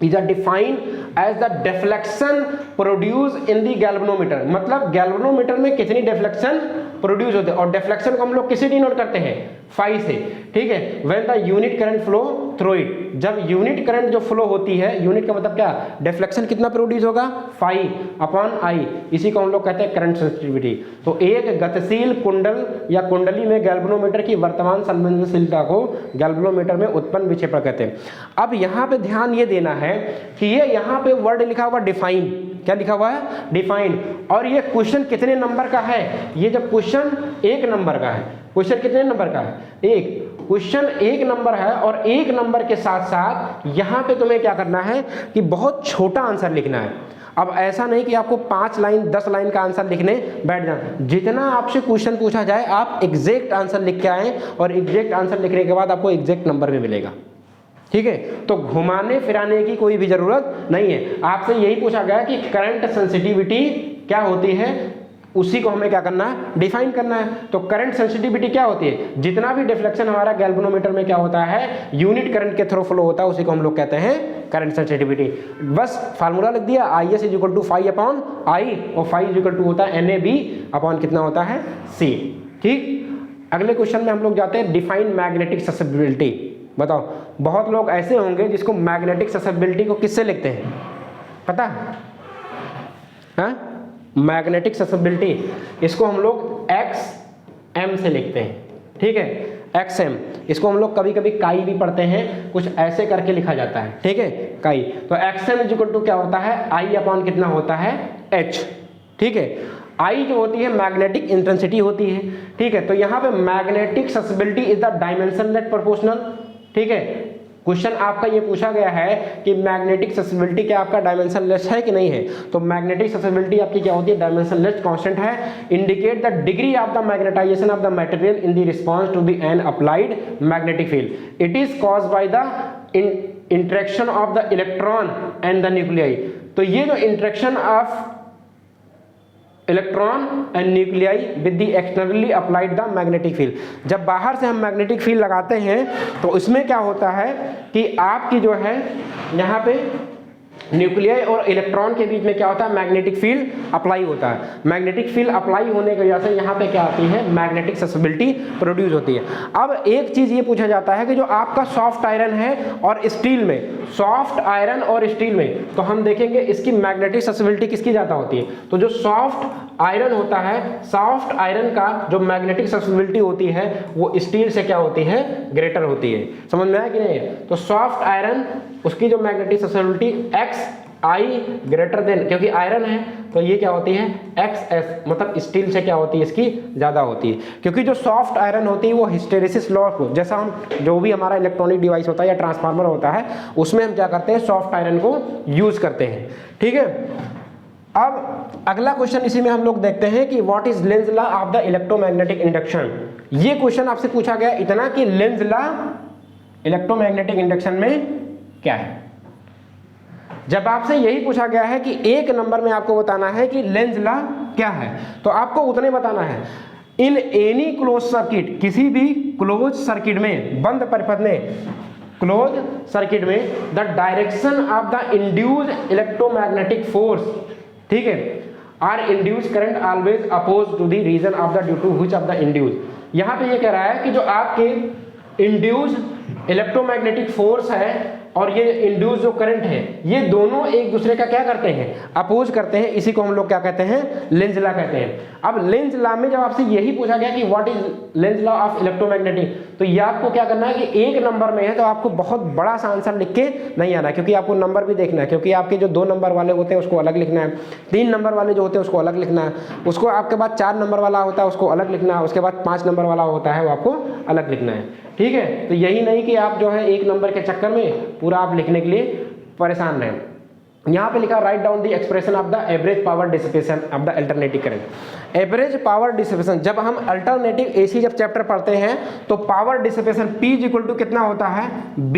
is defined as the deflection produce in the galvanometer. मतलब गैल्वेनोमीटर में कितनी डिफ्लेक्शन प्रोड्यूस होते हैं, और डिफ्लेक्शन को हम लोग किसे डिनोट करते हैं, फाई से। ठीक है, when the unit current flow through it, जब यूनिट करंट जो फ्लो होती है, यूनिट का मतलब क्या, डिफ्लेक्शन कितना प्रोड्यूस होगा, फाई अपॉन आई, इसी को हम लोग कहते हैं करंट सेंसिटिविटी। तो एक गतिशील कुंडल या कुंडली में गैल्वेनोमीटर की वर्तमान संवेदनशीलता को गैल्वेनोमीटर में उत्पन्न विक्षेपण कहते हैं। अब यहाँ पे ध्यान ये देना है कि ये यहाँ पे वर्ड लिखा हुआ डिफाइन, क्या लिखा हुआ है, डिफाइन, और ये क्वेश्चन कितने नंबर का है, ये जब क्वेश्चन 1 नंबर का है, क्वेश्चन कितने नंबर का है, 1, क्वेश्चन 1 नंबर है, और 1 नंबर के साथ साथ यहाँ पे तुम्हें क्या करना है कि बहुत छोटा आंसर लिखना है। अब ऐसा नहीं कि आपको 5 लाइन 10 लाइन का आंसर लिखने बैठ जाए, जितना आपसे क्वेश्चन पूछा जाए आप एग्जैक्ट आंसर लिख के आए, और एग्जैक्ट आंसर लिखने के बाद आपको एग्जैक्ट नंबर भी मिलेगा। ठीक है, तो घुमाने फिराने की कोई भी जरूरत नहीं है। आपसे यही पूछा गया कि करंट सेंसिटिविटी क्या होती है, उसी को हमें क्या करना है, डिफाइन करना है। तो करंट सेंसिटिविटी क्या होती है, जितना भी डिफ्लेक्शन हमारा गैल्वेनोमीटर में क्या होता है, यूनिट करंट के थ्रू फ्लो होता है, उसी को हम लोग कहते हैं करंट सेंसिटिविटी। बस फार्मूला लिख दिया, IS is equal to phi upon I, और फाई इज इक्वल टू होता है NAB अपॉन कितना होता है C। ठीक, अगले क्वेश्चन में हम लोग जाते हैं डिफाइन मैग्नेटिक ससेप्टिबिलिटी। बताओ, बहुत लोग ऐसे होंगे जिसको मैग्नेटिक ससेप्टिबिलिटी को किससे लिखते हैं, पता है, मैग्नेटिक ससेप्टिबिलिटी इसको हम लोग XM से लिखते हैं। ठीक है, XM, इसको हम लोग कभी कभी काई भी पढ़ते हैं, कुछ ऐसे करके लिखा जाता है। ठीक है, काई। तो XM इज इक्वल टू क्या होता है, I अपॉन कितना होता है, H। ठीक है, I जो होती है मैग्नेटिक इंटेंसिटी होती है। ठीक है, तो यहाँ पे magnetic susceptibility is the dimensionless proportional. ठीक है, क्वेश्चन आपका ये पूछा गया है कि मैग्नेटिक ससेप्टिबिलिटी क्या आपका डायमेंशनलेस है कि नहीं है, तो मैग्नेटिक ससेप्टिबिलिटी आपकी क्या होती है, डायमेंशनलेस कांस्टेंट है। Indicate the degree of the magnetisation of the material in the response to the an applied magnetic field. It is caused by the interaction of the electron and the nuclei. तो ये जो interaction of electron and nuclei with the externally applied the magnetic field, जब बाहर से हम magnetic field लगाते हैं तो इसमें क्या होता है कि आपकी जो है यहाँ पे न्यूक्लियस और इलेक्ट्रॉन के बीच में क्या होता है, मैग्नेटिक फील्ड अप्लाई होता है। मैग्नेटिक फील्ड अप्लाई होने की वजह से यहाँ पे क्या आती है, मैग्नेटिक ससेसिबिलिटी प्रोड्यूस होती है। अब एक चीज ये पूछा जाता है कि जो आपका सॉफ्ट आयरन है और स्टील में, सॉफ्ट आयरन और स्टील में, तो हम देखेंगे इसकी मैग्नेटिक ससेसिबिलिटी किसकी ज्यादा होती है। तो जो सॉफ्ट आयरन होता है, सॉफ्ट आयरन का जो मैग्नेटिक ससेसिबिलिटी होती है वो स्टील से क्या होती है, ग्रेटर होती है। समझ में आया कि नहीं। तो सॉफ्ट आयरन उसकी जो मैग्नेटिक ससेसिबिलिटी XI ग्रेटर देन, क्योंकि आयरन है तो ये क्या होती है XS, मतलब स्टील से क्या होती है, इसकी ज्यादा होती है। क्योंकि जो सॉफ्ट आयरन होती है वो हिस्टेरेसिस लॉ को, जैसा हम जो भी हमारा इलेक्ट्रॉनिक डिवाइस होता है या ट्रांसफार्मर होता है उसमें हम क्या करते हैं, सॉफ्ट आयरन को यूज करते हैं। ठीक है। अब अगला क्वेश्चन इसी में हम लोग देखते हैं कि what is Lenz law of the electromagnetic induction. ये क्वेश्चन आपसे पूछा गया इतना कि लेंज लॉ इलेक्ट्रोमैग्नेटिक इंडक्शन में क्या है। जब आपसे यही पूछा गया है कि एक नंबर में आपको बताना है कि लेंज लॉ क्या है, तो आपको उतने बताना है। इन एनी क्लोज सर्किट, किसी भी क्लोज सर्किट में, बंद परिपथ में, क्लोज सर्किट में, the direction of the induced electromagnetic force, ठीक है, or induced current always oppose to the reason of the due to which of the induced. यहां पे ये कह रहा है कि जो आपके इंड्यूस्ड इलेक्ट्रोमैग्नेटिक फोर्स है और ये इंड्यूस जो करंट है, ये दोनों एक दूसरे का क्या करते हैं, अपोज करते हैं। इसी को हम लोग क्या कहते हैं, लेंज लॉ कहते हैं। अब लेंज लॉ में जब आपसे यही पूछा गया कि what is Lenz law of electromagnetic, तो ये आपको क्या करना है कि एक नंबर में है तो आपको बहुत बड़ा सा आंसर लिख के नहीं आना है, क्योंकि आपको नंबर भी देखना है। क्योंकि आपके जो 2 नंबर वाले होते हैं उसको अलग लिखना है, 3 नंबर वाले जो होते हैं उसको अलग लिखना है, उसको आपके बाद 4 नंबर वाला होता है उसको अलग लिखना है, उसके बाद 5 नंबर वाला होता है वो आपको अलग लिखना है। ठीक है। तो यही नहीं कि आप जो है एक नंबर के चक्कर में पूरा आप लिखने के लिए परेशान रहें। यहाँ पे लिखा write down the expression of the average power dissipation of the alternative current. Average power dissipation, जब हम अल्टरनेटिव एसी जब चैप्टर पढ़ते हैं तो power dissipation P equal to कितना होता है, B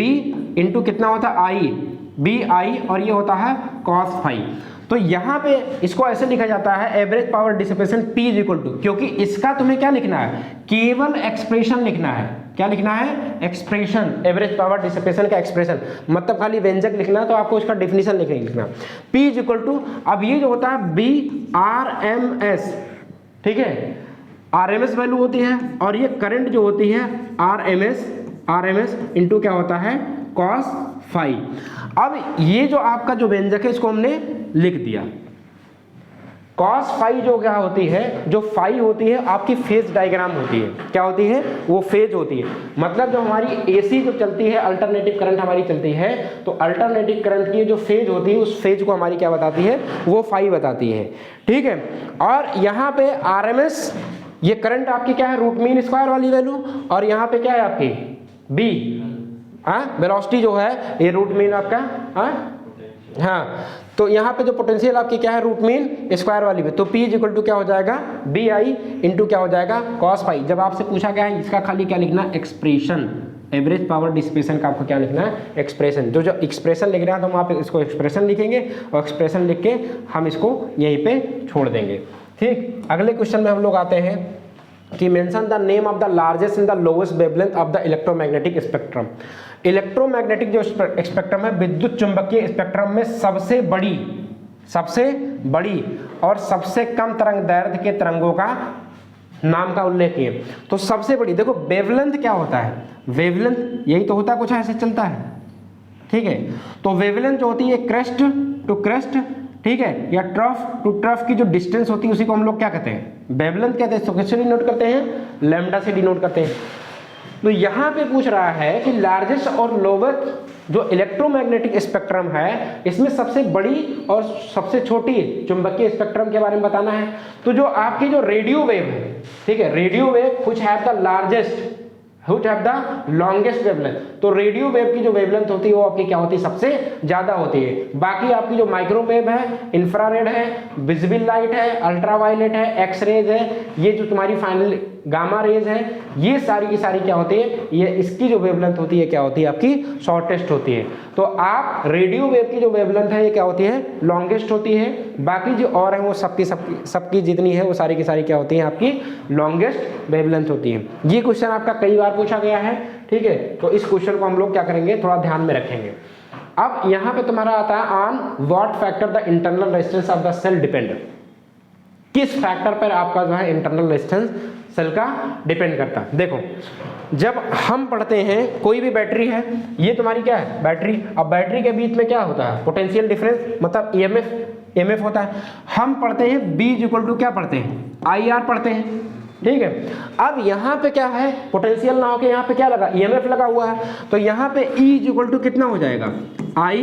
इंटू कितना होता है I, BI, और ये होता है cos फाई। तो यहाँ पे इसको ऐसे लिखा जाता है average power dissipation P equal to, क्योंकि इसका तुम्हें क्या लिखना है, केवल एक्सप्रेशन लिखना है। क्या लिखना है, एक्सप्रेशन, एवरेज पावर डिसिपेशन का एक्सप्रेशन, मतलब खाली व्यंजक लिखना है, तो आपको इसका डेफिनेशन लिखना। P इक्वल टू, अब ये जो होता है BRMS, ठीक है, RMS वैल्यू होती है, और ये करंट जो होती है RMS इंटू क्या होता है, cos फाई। अब ये जो आपका जो व्यंजक है इसको हमने लिख दिया। cos फाई जो क्या होती है, जो फाई होती है आपकी फेज डायग्राम होती है। क्या होती है, वो फेज होती है। मतलब जो हमारी एसी जो चलती है, अल्टरनेटिव करंट हमारी चलती है, तो अल्टरनेटिव करंट की जो फेज होती है उस फेज को हमारी क्या बताती है, वो फाई बताती है। ठीक है। और यहाँ पे RMS, ये करंट आपकी क्या है, रूट मीन स्क्वायर वाली वैल्यू, और यहाँ पे क्या है आपकी B, वेलोसिटी जो है ये रूट मीन आपका, हाँ, तो यहाँ पे जो पोटेंशियल आपकी क्या है, रूट मीन स्क्वायर वाली पे, तो P इक्वल टू क्या हो जाएगा, BI इंटू क्या हो जाएगा, cos फाई। जब आपसे पूछा गया है इसका खाली क्या लिखना, एक्सप्रेशन, एवरेज पावर डिसिपेशन का आपको क्या लिखना है, एक्सप्रेशन। जो एक्सप्रेशन लिख रहे हैं तो हम आप इसको एक्सप्रेशन लिखेंगे, और एक्सप्रेशन लिख के हम इसको यहीं पे छोड़ देंगे। ठीक। अगले क्वेश्चन में हम लोग आते हैं कि mention the name of the largest and the lowest wavelength of the electromagnetic spectrum. Electromagnetic जो स्पेक्ट्रम है, विद्युत चुंबकीय स्पेक्ट्रम में सबसे बड़ी और सबसे कम तरंग दैर्ध्य के तरंगों का नाम का उल्लेख किए। तो सबसे बड़ी, देखो वेवलेंथ क्या होता है, वेवलेंथ यही तो होता है, कुछ ऐसे चलता है। ठीक है। तो वेवलेंथ जो होती है क्रेस्ट टू क्रेस्ट, ठीक है, या ट्रफ टू ट्रफ की जो डिस्टेंस होती है उसी को हम लोग क्या कहते हैं, वेवलेंथ कहते हैं। तो कैसे डिनोट करते हैं, लैम्डा से डिनोट करते हैं। तो यहाँ पे पूछ रहा है कि लार्जेस्ट और लोवेस्ट जो इलेक्ट्रोमैग्नेटिक स्पेक्ट्रम है, इसमें सबसे बड़ी और सबसे छोटी चुंबकीय स्पेक्ट्रम के बारे में बताना है। तो जो आपकी जो रेडियो वेव है, ठीक है, radio wave which have the largest, which have the longest wavelength, तो रेडियो वेव की जो वेवलेंथ होती है वो आपकी क्या होती है, सबसे ज्यादा होती है। बाकी आपकी जो माइक्रोवेव है, इंफ्रारेड है, विजिबल लाइट है, अल्ट्रावायलेट है, एक्सरेज है, ये जो तुम्हारी फाइनल गामा रेज है, ये सारी की सारी क्या होती है, ये इसकी जो वेवलेंथ होती है क्या होती है, आपकी शॉर्टेस्ट होती है। तो आप रेडियो वेव की जो वेवलेंथ है ये क्या होती है, लॉन्गेस्ट होती है। बाकी जो और है वो सबकी जितनी है वो सारी की सारी क्या होती है, आपकी लॉन्गेस्ट वेवलेंथ होती है। ये क्वेश्चन आपका कई बार पूछा गया है। ठीक है। तो इस क्वेश्चन को हम लोग क्या करेंगे, थोड़ा ध्यान में रखेंगे। अब यहाँ पे तुम्हारा आता है on what factor the internal resistance of the cell depend, किस फैक्टर पर आपका जो है इंटरनल रेजिस्टेंस सेल का डिपेंड करता है। देखो जब हम पढ़ते हैं कोई भी बैटरी है, ये तुम्हारी क्या है बैटरी, अब बैटरी के बीच में क्या होता है पोटेंशियल डिफरेंस, मतलब ईएमएफ होता है। हम पढ़ते हैं B इक्वल टू क्या पढ़ते हैं IR पढ़ते हैं, ठीक है। अब यहाँ पे क्या है पोटेंशियल ना होके यहाँ पे क्या लगा ईएमएफ लगा हुआ है, तो यहाँ पे E इक्वल टू कितना हो जाएगा I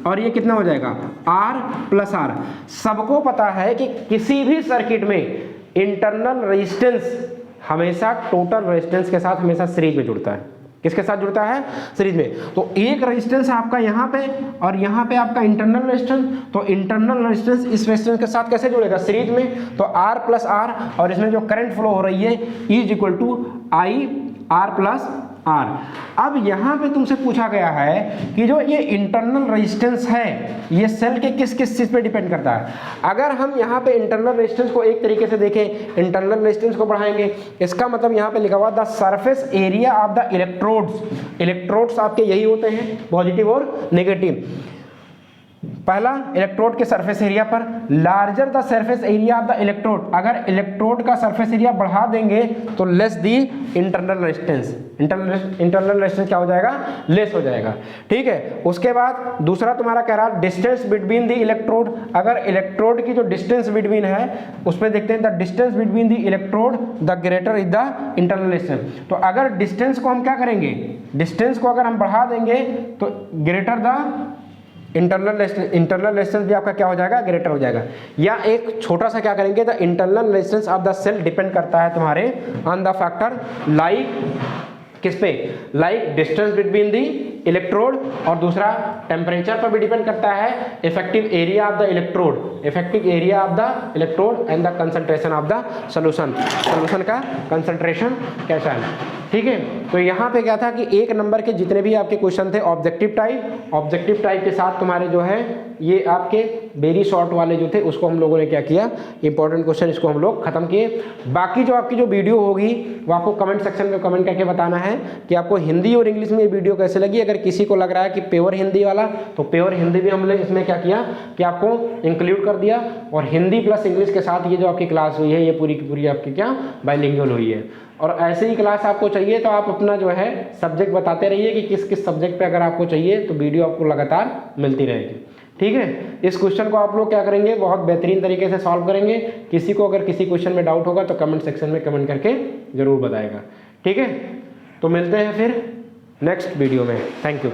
और ये कितना हो जाएगा R प्लस R। सबको पता है कि किसी भी सर्किट में इंटरनल रेजिस्टेंस हमेशा टोटल रेजिस्टेंस के साथ हमेशा सीरीज में जुड़ता है। किसके साथ जुड़ता है सीरीज में। तो एक रेजिस्टेंस आपका यहाँ पे और यहाँ पे आपका इंटरनल रेजिस्टेंस, तो इंटरनल रेजिस्टेंस इस रेजिस्टेंस के साथ कैसे जुड़ेगा सीरीज में, तो R प्लस R, और इसमें जो करंट फ्लो हो रही है E equal to I R plus R। अब यहाँ पे तुमसे पूछा गया है कि जो ये इंटरनल रेजिस्टेंस है ये सेल के किस किस चीज़ पे डिपेंड करता है। अगर हम यहाँ पे इंटरनल रेजिस्टेंस को एक तरीके से देखें, इंटरनल रेजिस्टेंस को बढ़ाएंगे, इसका मतलब यहाँ पे लिखा हुआ the surface area of the electrodes. Electrodes आपके यही होते हैं पॉजिटिव और नेगेटिव। पहला इलेक्ट्रोड के सरफेस एरिया पर, larger the surface area of the electrode, अगर इलेक्ट्रोड का सरफेस एरिया बढ़ा देंगे तो लेस दी इंटरनल रेजिस्टेंस। इंटरनल रेजिस्टेंस क्या हो जाएगा लेस हो जाएगा, ठीक है। उसके बाद दूसरा तुम्हारा कह रहा है डिस्टेंस बिटवीन द इलेक्ट्रोड, अगर इलेक्ट्रोड की जो डिस्टेंस बिटवीन है उस पर देखते हैं the distance between the electrode the greater is the internal resistance. तो अगर डिस्टेंस को हम क्या करेंगे, डिस्टेंस को अगर हम बढ़ा देंगे तो ग्रेटर द इंटरनल रेजिस्टेंस भी आपका क्या हो जाएगा ग्रेटर हो जाएगा। या एक छोटा सा क्या करेंगे the internal resistance of the cell depend करता है तुम्हारे ऑन द फैक्टर लाइक किस पे, like distance between the electrode, और दूसरा टेम्परेचर पर भी डिपेंड करता है, effective area of the electrode, effective area of the electrode and the concentration of the solution, solution का कंसंट्रेशन कैसा है, ठीक है। तो यहाँ पे क्या था कि एक नंबर के जितने भी आपके क्वेश्चन थे ऑब्जेक्टिव टाइप के साथ तुम्हारे जो है ये आपके वेरी शॉर्ट वाले जो थे उसको हम लोगों ने क्या किया, इंपॉर्टेंट क्वेश्चन इसको हम लोग खत्म किए। बाकी जो आपकी जो वीडियो होगी वो आपको कमेंट सेक्शन में कमेंट करके बताना है कि आपको हिंदी और इंग्लिश में ये वीडियो कैसे लगी। अगर किसी को लग रहा है कि प्योर हिंदी वाला, तो प्योर हिंदी भी हमने इसमें क्या किया कि आपको इंक्लूड कर दिया, और हिंदी प्लस इंग्लिश के साथ ये जो आपकी क्लास हुई है ये पूरी की पूरी आपकी क्या बाइलिंगुअल हुई है। और ऐसे ही क्लास आपको चाहिए तो आप अपना जो है सब्जेक्ट बताते रहिए कि किस किस सब्जेक्ट पे अगर आपको चाहिए, तो वीडियो आपको लगातार मिलती रहेगी, ठीक है। इस क्वेश्चन को आप लोग क्या करेंगे बहुत बेहतरीन तरीके से सॉल्व करेंगे। किसी को अगर किसी क्वेश्चन में डाउट होगा तो कमेंट सेक्शन में कमेंट करके जरूर बताएगा, ठीक है। तो मिलते हैं फिर नेक्स्ट वीडियो में, थैंक यू।